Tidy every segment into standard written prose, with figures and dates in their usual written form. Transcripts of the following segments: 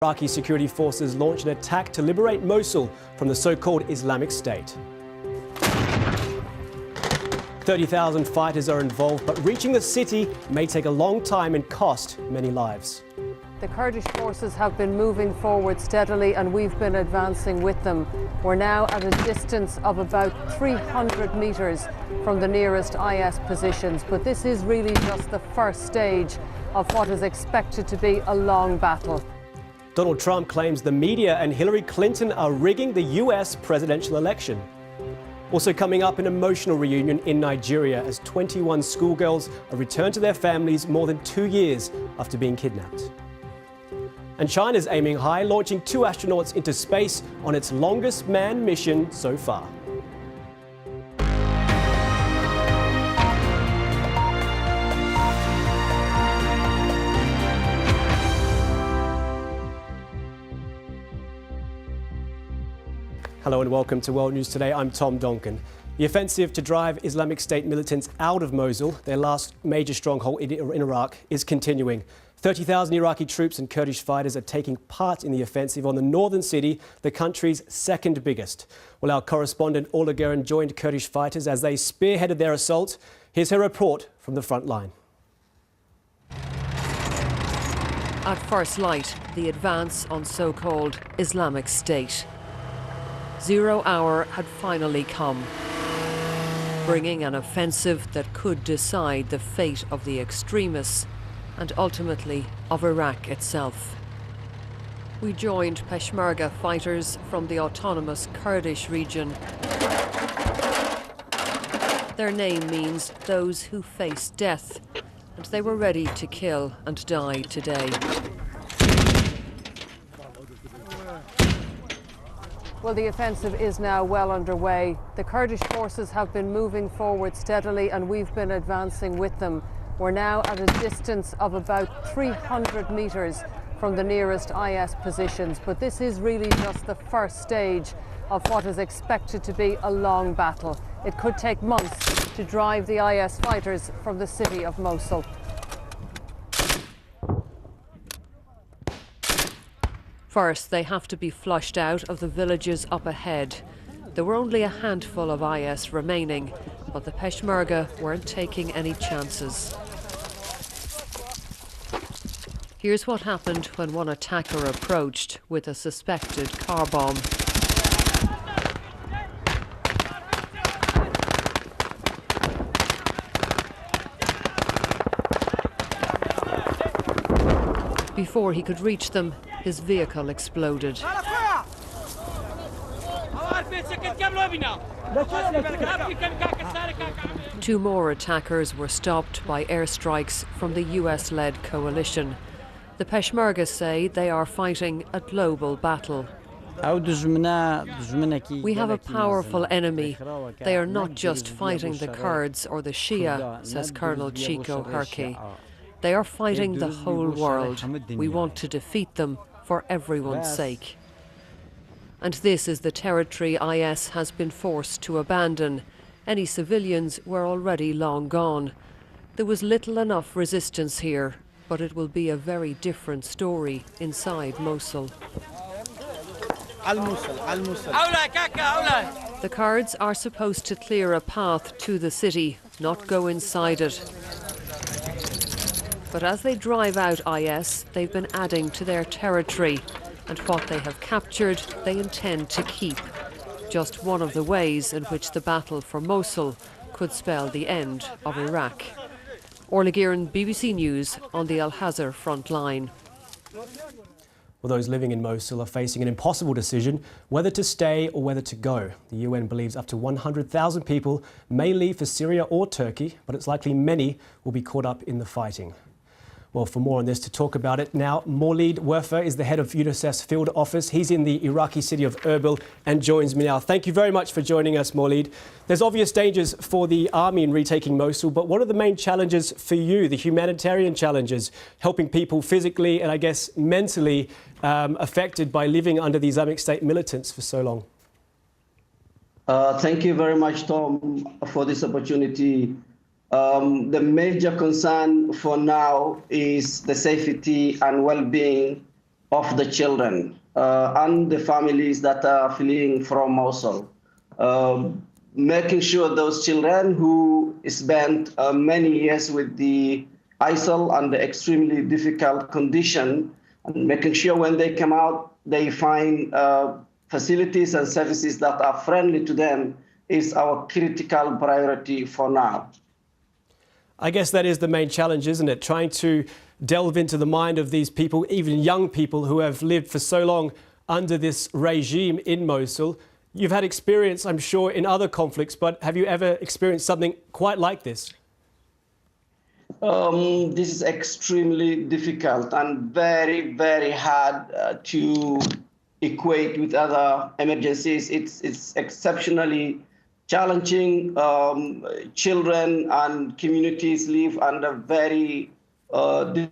Iraqi security forces launched an attack to liberate Mosul from the so-called Islamic State. 30,000 fighters are involved, but reaching the city may take a long time and cost many lives. The Kurdish forces have been moving forward steadily and we've been advancing with them. We're now at a distance of about 300 metres from the nearest IS positions, but this is really just the first stage of what is expected to be a long battle. Donald Trump claims the media and Hillary Clinton are rigging the US presidential election. Also coming up, an emotional reunion in Nigeria as 21 schoolgirls are returned to their families more than 2 years after being kidnapped. And China's aiming high, launching 2 astronauts into space on its longest manned mission so far. Hello and welcome to World News Today. I'm Tom Donkin. The offensive to drive Islamic State militants out of Mosul, their last major stronghold in Iraq, is continuing. 30,000 Iraqi troops and Kurdish fighters are taking part in the offensive on the northern city, the country's second biggest. Well, our correspondent Orla Guerin joined Kurdish fighters as they spearheaded their assault. Here's her report from the front line. At first light, the advance on so-called Islamic State. 0 hour had finally come, bringing an offensive that could decide the fate of the extremists and ultimately of Iraq itself. We joined Peshmerga fighters from the autonomous Kurdish region. Their name means those who face death, and they were ready to kill and die today. Well, the offensive is now well underway. The Kurdish forces have been moving forward steadily and we've been advancing with them. We're now at a distance of about 300 metres from the nearest IS positions, but this is really just the first stage of what is expected to be a long battle. It could take months to drive the IS fighters from the city of Mosul. First, they have to be flushed out of the villages up ahead. There were only a handful of IS remaining, but the Peshmerga weren't taking any chances. Here's what happened when one attacker approached with a suspected car bomb. Before he could reach them, his vehicle exploded. 2 more attackers were stopped by airstrikes from the US-led coalition. The Peshmerga say they are fighting a global battle. We have a powerful enemy. They are not just fighting the Kurds or the Shia, says Colonel Chico Herke. They are fighting the whole world. We want to defeat them for everyone's sake. And this is the territory IS has been forced to abandon. Any civilians were already long gone. There was little enough resistance here, but it will be a very different story inside Mosul. The Kurds are supposed to clear a path to the city, not go inside it. But as they drive out IS, they've been adding to their territory, and what they have captured, they intend to keep. Just one of the ways in which the battle for Mosul could spell the end of Iraq. Orla Guerin, BBC News, on the Al-Hazar front line. Well, those living in Mosul are facing an impossible decision whether to stay or whether to go. The UN believes up to 100,000 people may leave for Syria or Turkey, but it's likely many will be caught up in the fighting. Well, for more on this, to talk about it now, Maulid Werfer is the head of UNICEF's field office. He's in the Iraqi city of Erbil and joins me now. Thank you very much for joining us, Maulid. There's obvious dangers for the army in retaking Mosul, but what are the main challenges for you, the humanitarian challenges, helping people physically and I guess mentally affected by living under the Islamic State militants for so long? Thank you very much, Tom, for this opportunity. The major concern for now is the safety and well-being of the children and the families that are fleeing from Mosul. Making sure those children who spent many years with the ISIL under extremely difficult condition, and making sure when they come out, they find facilities and services that are friendly to them is our critical priority for now. I guess that is the main challenge, isn't it? Trying to delve into the mind of these people, even young people who have lived for so long under this regime in Mosul. You've had experience, I'm sure, in other conflicts, but have you ever experienced something quite like this? This is extremely difficult and very, very hard to equate with other emergencies. It's exceptionally challenging. Children and communities live under very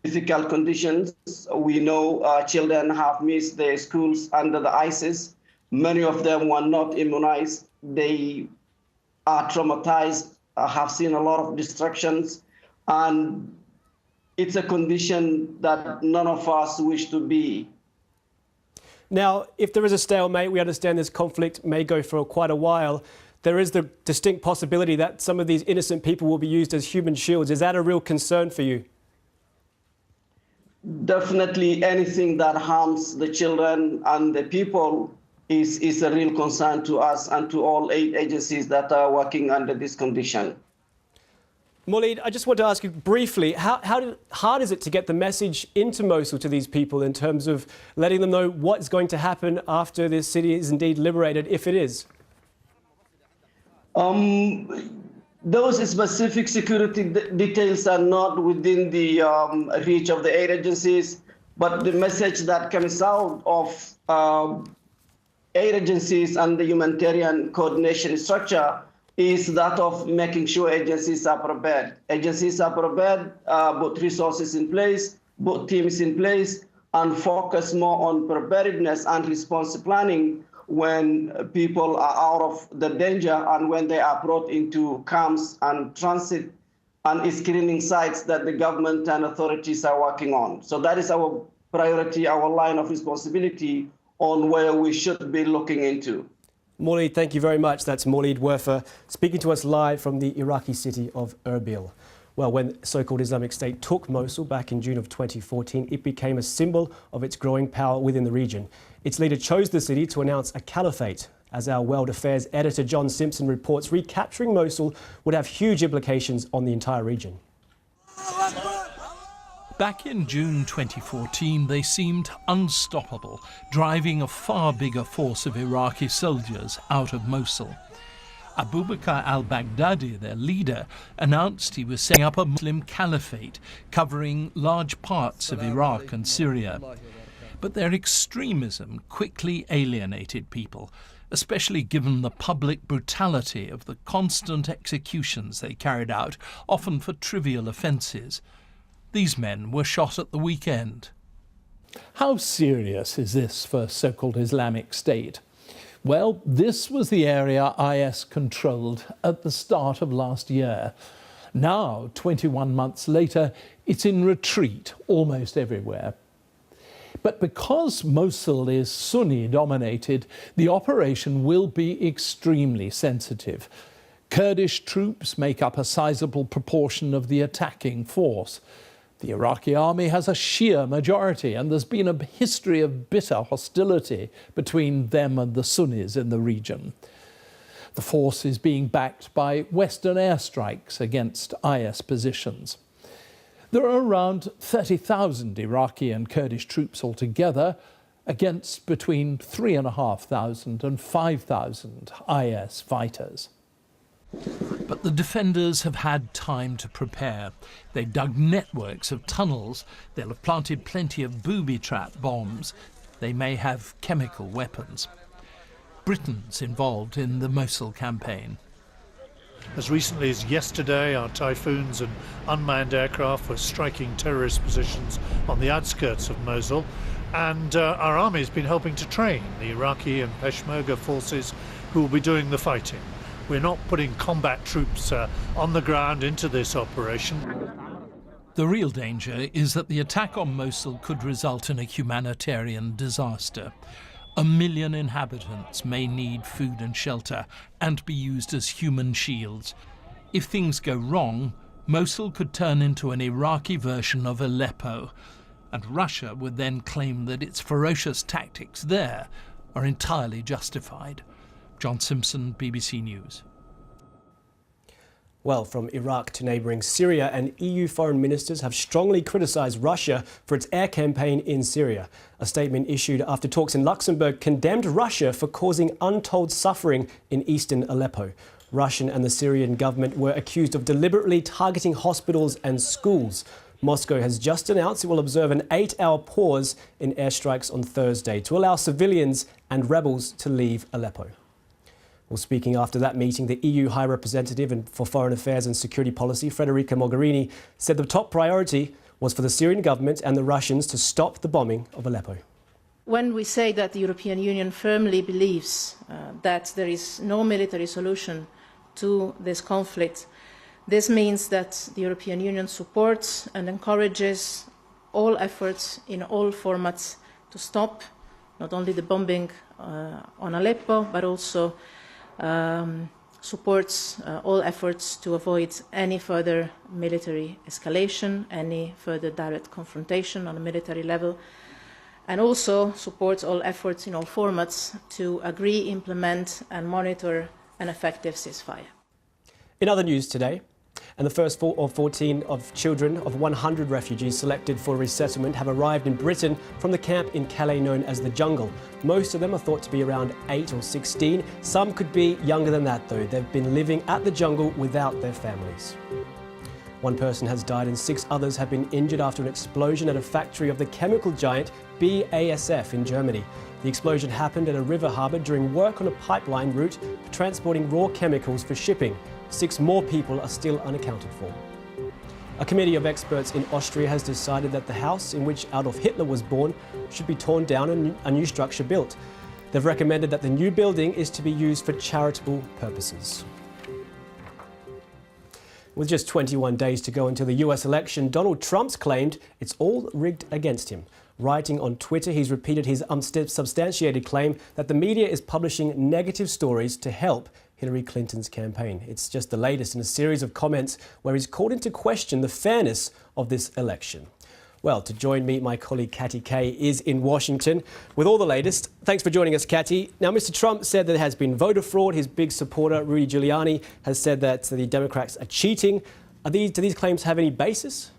difficult conditions. We know children have missed their schools under the ISIS. Many of them were not immunized. They are traumatized, have seen a lot of destructions, and it's a condition that none of us wish to be. Now, if there is a stalemate, we understand this conflict may go for quite a while. There is the distinct possibility that some of these innocent people will be used as human shields. Is that a real concern for you? Definitely anything that harms the children and the people is a real concern to us and to all aid agencies that are working under this condition. Maulid, I just want to ask you briefly, how hard is it to get the message into Mosul to these people in terms of letting them know what's going to happen after this city is indeed liberated, if it is? Those specific security details are not within the reach of the aid agencies, but the message that comes out of aid agencies and the humanitarian coordination structure is that of making sure agencies are prepared. Agencies are prepared, put resources in place, put teams in place, and focus more on preparedness and response planning when people are out of the danger and when they are brought into camps and transit and screening sites that the government and authorities are working on. So that is our priority, our line of responsibility on where we should be looking into. Maulid, thank you very much. That's Maulid Werfer speaking to us live from the Iraqi city of Erbil. Well, when so-called Islamic State took Mosul back in June of 2014, it became a symbol of its growing power within the region. Its leader chose the city to announce a caliphate. As our World Affairs editor John Simpson reports, recapturing Mosul would have huge implications on the entire region. Back in June 2014, they seemed unstoppable, driving a far bigger force of Iraqi soldiers out of Mosul. Abu Bakr al-Baghdadi, their leader, announced he was setting up a Muslim caliphate covering large parts of Iraq and Syria. But their extremism quickly alienated people, especially given the public brutality of the constant executions they carried out, often for trivial offences. These men were shot at the weekend. How serious is this for so-called Islamic State? Well, this was the area IS controlled at the start of last year. Now, 21 months later, it's in retreat almost everywhere. But because Mosul is Sunni-dominated, the operation will be extremely sensitive. Kurdish troops make up a sizable proportion of the attacking force. The Iraqi army has a Shia majority, and there's been a history of bitter hostility between them and the Sunnis in the region. The force is being backed by Western airstrikes against IS positions. There are around 30,000 Iraqi and Kurdish troops altogether, against between 3,500 and 5,000 IS fighters. But the defenders have had time to prepare. They've dug networks of tunnels. They'll have planted plenty of booby-trap bombs. They may have chemical weapons. Britain's involved in the Mosul campaign. As recently as yesterday, our Typhoons and unmanned aircraft were striking terrorist positions on the outskirts of Mosul, and our army has been helping to train the Iraqi and Peshmerga forces who will be doing the fighting. We're not putting combat troops on the ground into this operation. The real danger is that the attack on Mosul could result in a humanitarian disaster. 1 million inhabitants may need food and shelter and be used as human shields. If things go wrong, Mosul could turn into an Iraqi version of Aleppo, and Russia would then claim that its ferocious tactics there are entirely justified. John Simpson, BBC News. Well, from Iraq to neighbouring Syria, and EU foreign ministers have strongly criticised Russia for its air campaign in Syria. A statement issued after talks in Luxembourg condemned Russia for causing untold suffering in eastern Aleppo. Russian and the Syrian government were accused of deliberately targeting hospitals and schools. Moscow has just announced it will observe an 8-hour pause in airstrikes on Thursday to allow civilians and rebels to leave Aleppo. Well, speaking after that meeting, the EU High Representative for Foreign Affairs and Security Policy, Federica Mogherini, said the top priority was for the Syrian government and the Russians to stop the bombing of Aleppo. When we say that the European Union firmly believes that there is no military solution to this conflict, this means that the European Union supports and encourages all efforts in all formats to stop not only the bombing on Aleppo, but also supports all efforts to avoid any further military escalation, any further direct confrontation on a military level, and also supports all efforts in all formats to agree, implement and monitor an effective ceasefire. In other news today, and the first 14 of children of 100 refugees selected for resettlement have arrived in Britain from the camp in Calais known as the Jungle. Most of them are thought to be around 8 or 16. Some could be younger than that though. They've been living at the jungle without their families. One person has died and 6 others have been injured after an explosion at a factory of the chemical giant BASF in Germany. The explosion happened at a river harbour during work on a pipeline route for transporting raw chemicals for shipping. 6 more people are still unaccounted for. A committee of experts in Austria has decided that the house in which Adolf Hitler was born should be torn down and a new structure built. They've recommended that the new building is to be used for charitable purposes. With just 21 days to go until the US election, Donald Trump's claimed it's all rigged against him. Writing on Twitter, he's repeated his unsubstantiated claim that the media is publishing negative stories to help Hillary Clinton's campaign. It's just the latest in a series of comments where he's called into question the fairness of this election. Well, to join me, my colleague Katty Kay is in Washington with all the latest. Thanks for joining us, Katty. Now, Mr. Trump said that there has been voter fraud. His big supporter, Rudy Giuliani, has said that the Democrats are cheating. Do these claims have any basis?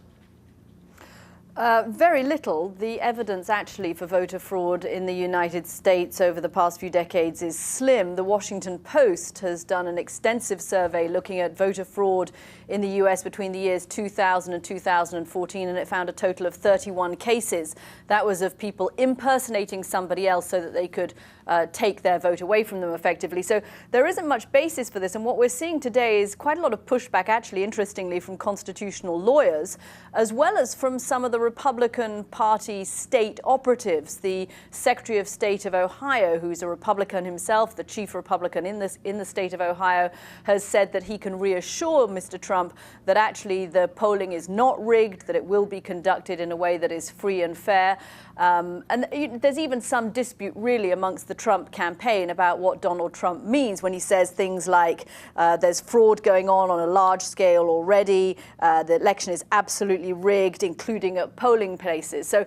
Very little. The evidence actually for voter fraud in the United States over the past few decades is slim. The Washington Post has done an extensive survey looking at voter fraud in the US between the years 2000 and 2014, and it found a total of 31 cases. That was of people impersonating somebody else so that they could take their vote away from them effectively. So there isn't much basis for this, and what we're seeing today is quite a lot of pushback, actually, interestingly, from constitutional lawyers, as well as from some of the Republican Party state operatives. The Secretary of State of Ohio, who's a Republican himself, the chief Republican in the state of Ohio, has said that he can reassure Mr. Trump that actually the polling is not rigged, that it will be conducted in a way that is free and fair. And there's even some dispute really amongst the Trump campaign about what Donald Trump means when he says things like there's fraud going on a large scale already, the election is absolutely rigged, including at polling places. So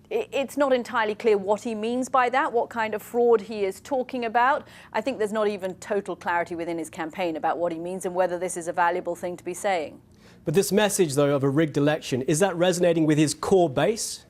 it's not entirely clear what he means by that, what kind of fraud he is talking about. I think there's not even total clarity within his campaign about what he means and whether this is a valuable thing to be saying. But this message, though, of a rigged election, is that resonating with his core base?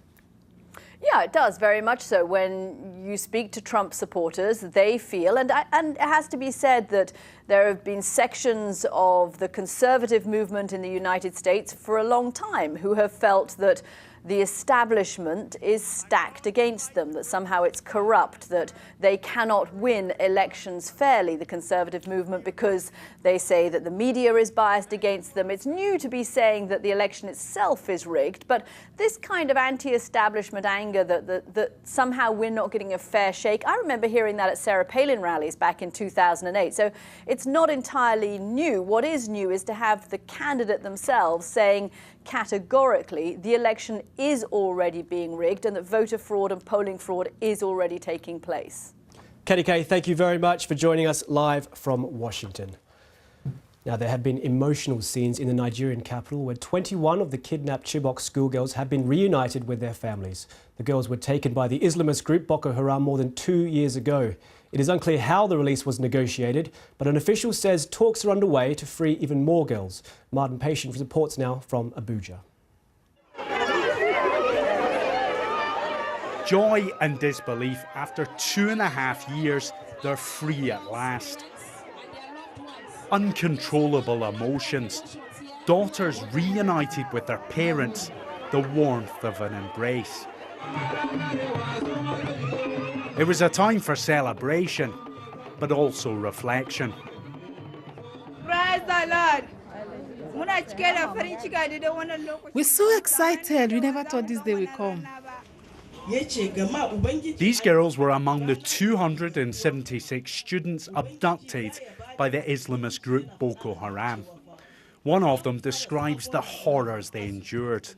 Yeah, it does, very much so. When you speak to Trump supporters, they feel, and it has to be said that there have been sections of the conservative movement in the United States for a long time who have felt that the establishment is stacked against them, that somehow it's corrupt, that they cannot win elections fairly, the conservative movement, because they say that the media is biased against them. It's new to be saying that the election itself is rigged, but this kind of anti-establishment anger that somehow we're not getting a fair shake, I remember hearing that at Sarah Palin rallies back in 2008. So it's not entirely new. What is new is to have the candidate themselves saying, categorically the election is already being rigged and that voter fraud and polling fraud is already taking place. Kenny Kay, thank you very much for joining us live from Washington. Now, there have been emotional scenes in the Nigerian capital where 21 of the kidnapped Chibok schoolgirls have been reunited with their families. The girls were taken by the Islamist group Boko Haram more than 2 years ago. It is unclear how the release was negotiated, but an official says talks are underway to free even more girls. Martin Patience reports now from Abuja. Joy and disbelief. After 2.5 years, they're free at last. Uncontrollable emotions. Daughters reunited with their parents, the warmth of an embrace. It was a time for celebration, but also reflection. Praise the Lord. We're so excited. We never thought this day would come. These girls were among the 276 students abducted by the Islamist group Boko Haram. One of them describes the horrors they endured.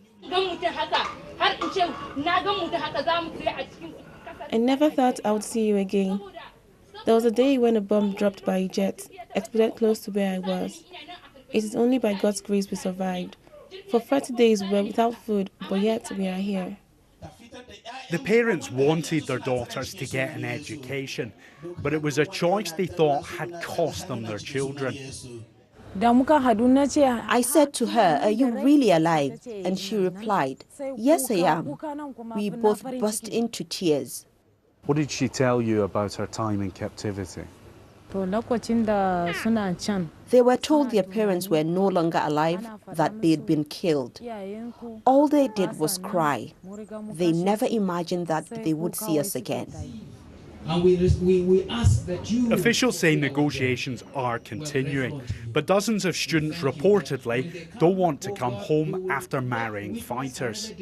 I never thought I would see you again. There was a day when a bomb dropped by a jet exploded close to where I was. It is only by God's grace we survived. For 30 days we were without food, but yet we are here. The parents wanted their daughters to get an education, but it was a choice they thought had cost them their children. I said to her, "Are you really alive?" And she replied, "Yes, I am." We both burst into tears. What did she tell you about her time in captivity? They were told their parents were no longer alive, that they'd been killed. All they did was cry. They never imagined that they would see us again. And we ask that you... Officials say negotiations are continuing, but dozens of students reportedly don't want to come home after marrying fighters.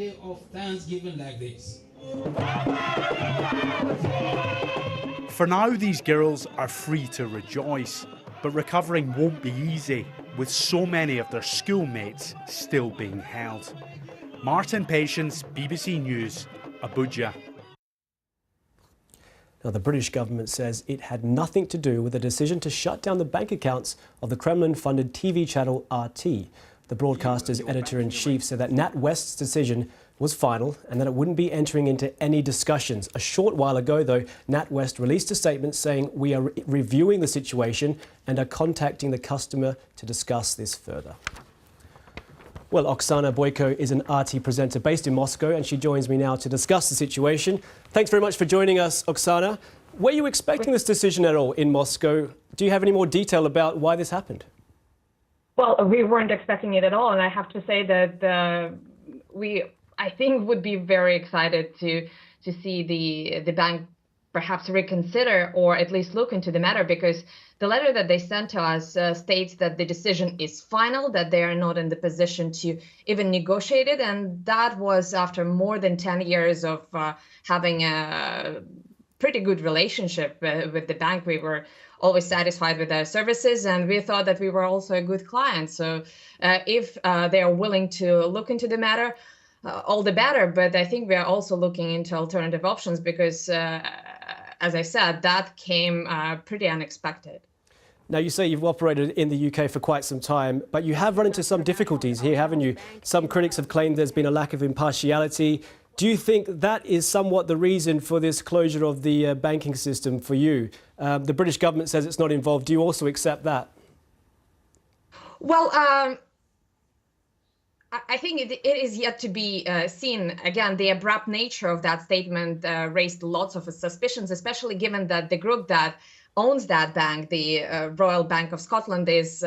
For now, these girls are free to rejoice, but recovering won't be easy, with so many of their schoolmates still being held. Martin Patience, BBC News, Abuja. Now, the British government says it had nothing to do with the decision to shut down the bank accounts of the Kremlin-funded TV channel RT. The broadcaster's editor-in-chief said that NatWest's decision was final and that it wouldn't be entering into any discussions. A short while ago, though, NatWest released a statement saying, "We are reviewing the situation and are contacting the customer to discuss this further." Well, Oksana Boyko is an RT presenter based in Moscow, and she joins me now to discuss the situation. Thanks very much for joining us, Oksana. Were you expecting this decision at all in Moscow? Do you have any more detail about why this happened? Well, we weren't expecting it at all, and I have to say that I think would be very excited to see the bank perhaps reconsider or at least look into the matter, because the letter that they sent to us states that the decision is final, that they are not in the position to even negotiate it, and that was after more than 10 years of having a pretty good relationship with the bank. We were always satisfied with their services, and we thought that we were also a good client. So if they are willing to look into the matter, all the better. But I think we are also looking into alternative options because, as I said, that came pretty unexpected. Now, you say you've operated in the UK for quite some time, but you have run into some difficulties here, haven't you? Some critics have claimed there's been a lack of impartiality. Do you think that is somewhat the reason for this closure of the banking system for you? The British government says it's not involved. Do you also accept that? Well, I think it is yet to be seen. Again, the abrupt nature of that statement raised lots of suspicions, especially given that the group that owns that bank, the Royal Bank of Scotland, is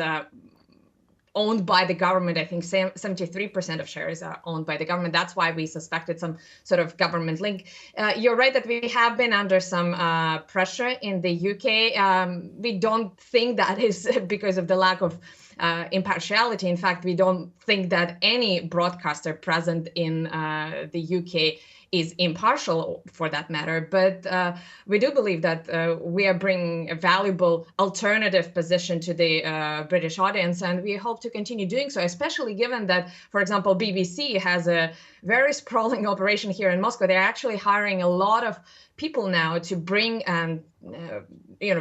owned by the government. I think 73% of shares are owned by the government. That's why we suspected some sort of government link. You're right that we have been under some pressure in the UK. We don't think that is because of the lack of impartiality. In fact, we don't think that any broadcaster present in the UK is impartial for that matter. But we do believe that we are bringing a valuable alternative position to the British audience, and we hope to continue doing so, especially given that, for example, BBC has a very sprawling operation here in Moscow. They're actually hiring a lot of people now to bring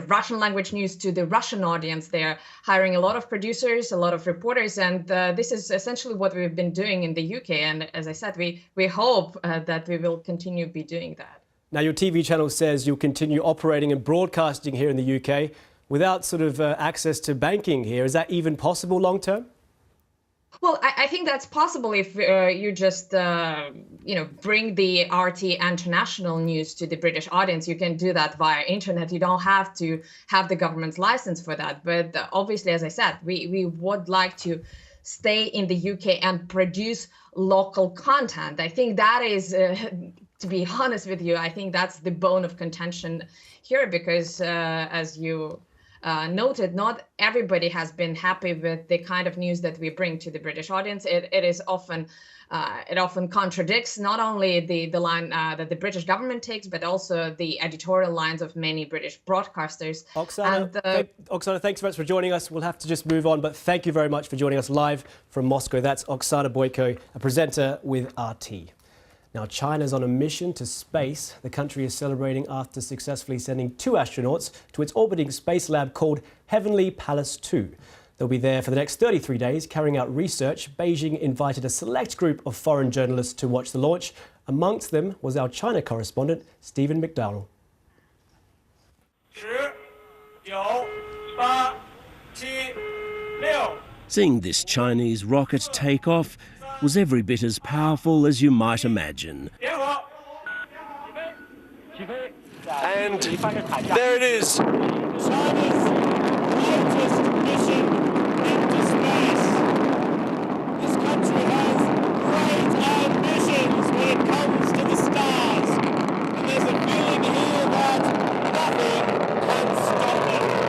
Russian language news to the Russian audience. They're hiring a lot of producers, a lot of reporters, and this is essentially what we've been doing in the UK. And as I said, we hope that we will continue be doing that. Now, your TV channel says you'll continue operating and broadcasting here in the UK without sort of access to banking here. Is that even possible long term? Well, I think that's possible if you just, bring the RT international news to the British audience. You can do that via internet. You don't have to have the government's license for that. But obviously, as I said, we would like to stay in the UK and produce local content. I think that is, to be honest with you, I think that's the bone of contention here, because as you noted, not everybody has been happy with the kind of news that we bring to the British audience. It is often it often contradicts not only the line that the British government takes, but also the editorial lines of many British broadcasters. Oksana, thanks so much for joining us. We'll have to just move on, but thank you very much for joining us live from Moscow. That's Oksana Boyko, a presenter with RT. Now, China's on a mission to space. The country is celebrating after successfully sending 2 astronauts to its orbiting space lab called Heavenly Palace 2. They'll be there for the next 33 days carrying out research. Beijing invited a select group of foreign journalists to watch the launch. Amongst them was our China correspondent, Stephen McDonald. 10, 9, 8, 7, 6. Seeing this Chinese rocket take off was every bit as powerful as you might imagine. And there it is. China's latest mission into space. This country has great ambitions when it comes to the stars. And there's a feeling here that nothing can stop it.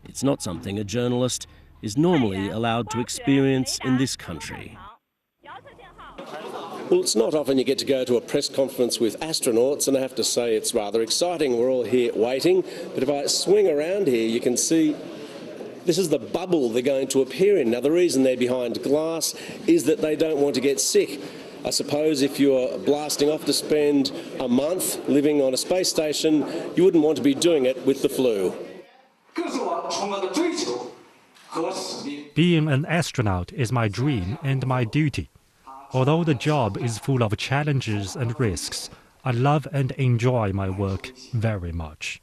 It's not something a journalist is normally allowed to experience in this country. Well, it's not often you get to go to a press conference with astronauts, and I have to say it's rather exciting. We're all here waiting, but if I swing around here, you can see this is the bubble they're going to appear in. Now, the reason they're behind glass is that they don't want to get sick. I suppose if you're blasting off to spend a month living on a space station, you wouldn't want to be doing it with the flu. Being an astronaut is my dream and my duty. Although the job is full of challenges and risks, I love and enjoy my work very much.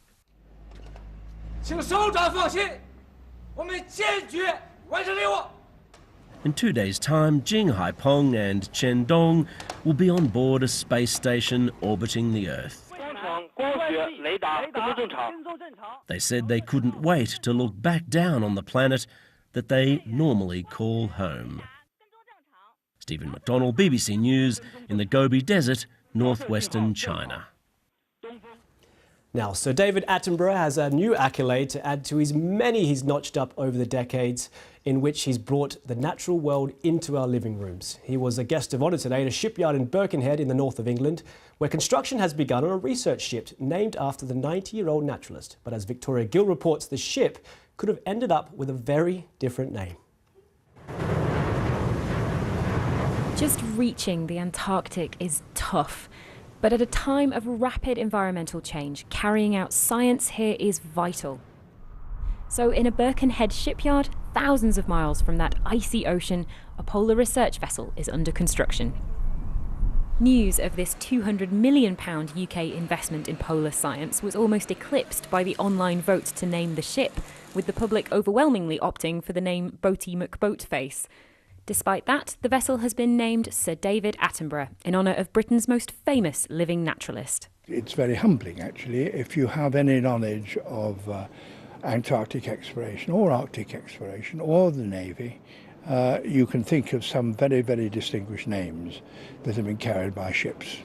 In 2 days' time, Jing Haipeng and Chen Dong will be on board a space station orbiting the Earth. They said they couldn't wait to look back down on the planet that they normally call home. Stephen McDonald, BBC News, in the Gobi Desert, northwestern China. Now, Sir David Attenborough has a new accolade to add to his many he's notched up over the decades, in which he's brought the natural world into our living rooms. He was a guest of honour today at a shipyard in Birkenhead in the north of England, where construction has begun on a research ship named after the 90-year-old naturalist. But as Victoria Gill reports, the ship could have ended up with a very different name. Just reaching the Antarctic is tough. But at a time of rapid environmental change, carrying out science here is vital. So in a Birkenhead shipyard, thousands of miles from that icy ocean, a polar research vessel is under construction. News of this £200 million UK investment in polar science was almost eclipsed by the online vote to name the ship, with the public overwhelmingly opting for the name Boaty McBoatface. Despite that, the vessel has been named Sir David Attenborough in honour of Britain's most famous living naturalist. It's very humbling, actually, if you have any knowledge of Antarctic exploration or Arctic exploration or the Navy. You can think of some very, very distinguished names that have been carried by ships.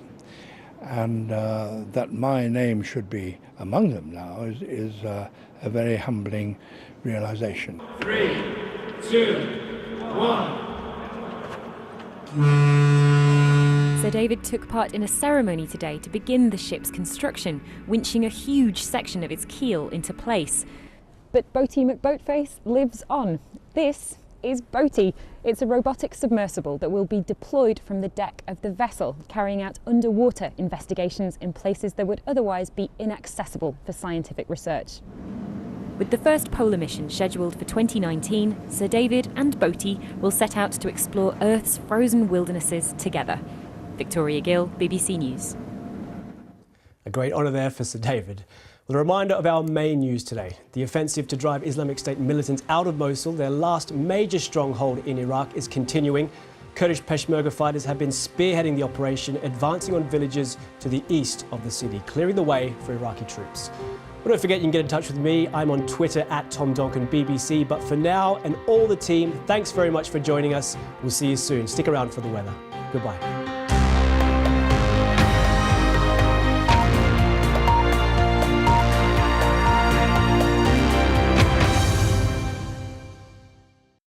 And that my name should be among them now is a very humbling realisation. 3, 2, 1. Sir David took part in a ceremony today to begin the ship's construction, winching a huge section of its keel into place. But Boaty McBoatface lives on. This is Boaty. It's a robotic submersible that will be deployed from the deck of the vessel, carrying out underwater investigations in places that would otherwise be inaccessible for scientific research. With the first polar mission scheduled for 2019, Sir David and Boaty will set out to explore Earth's frozen wildernesses together. Victoria Gill, BBC News. A great honour there for Sir David. Well, a reminder of our main news today. The offensive to drive Islamic State militants out of Mosul, their last major stronghold in Iraq, is continuing. Kurdish Peshmerga fighters have been spearheading the operation, advancing on villages to the east of the city, clearing the way for Iraqi troops. But don't forget, you can get in touch with me. I'm on Twitter at Tom Donkin BBC. But for now, and all the team, thanks very much for joining us. We'll see you soon. Stick around for the weather. Goodbye.